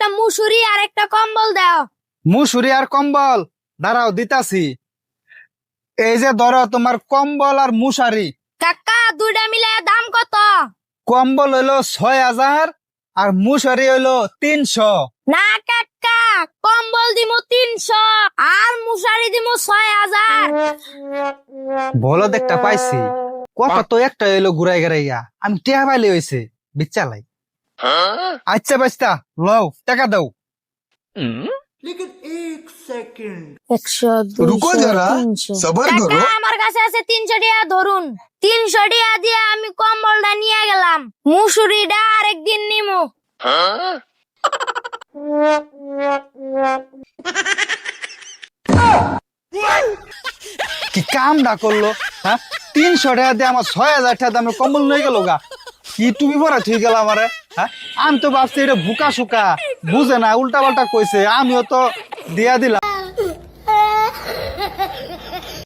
একটা মুসুরি আর একটা কম্বল দাও। মুসুরি আর কম্বল দাঁড়াও দিতাছি। এই যে ধরো তোমার কম্বল আর মুশারি। কাকা দুইটা মিলে দাম কত? কম্বল হইলো 6,000 আর মুশারি হইলো 300। না কাকা, কম্বল দিমু 300 আর মুসারি দিমু 6000। বলদ একটা পাইছি, কত তো একটা হইলো ঘুরাই ঘুরাইয়া, আমি টেহা পাইলে হয়েছে বিচ্চালাই। আচ্ছা বাইস্তা লও টাকা দাও। 100 रुको 200 जरा 300। सबर কাকা करो। আমার কাছে আছে 300 টাকা, ধরুন। 300 টাকা দিয়ে আমি কম্বলটা নিয়ে গেলাম, মুসুরিটা আরেকদিন নিমু। কি কামটা করলো, হ্যাঁ? 300 টাকা দিয়ে আমার 6,000 টাকা দামের কম্বল নিয়ে গেল গা। কি তুমি পরে ঠিক গেল আমারে, হ্যাঁ? আমি তো ভাবছি এটা বুকা সুকা বুঝে না, উল্টা পাল্টা কইছে, আমিও তো দিয়া দিলাম।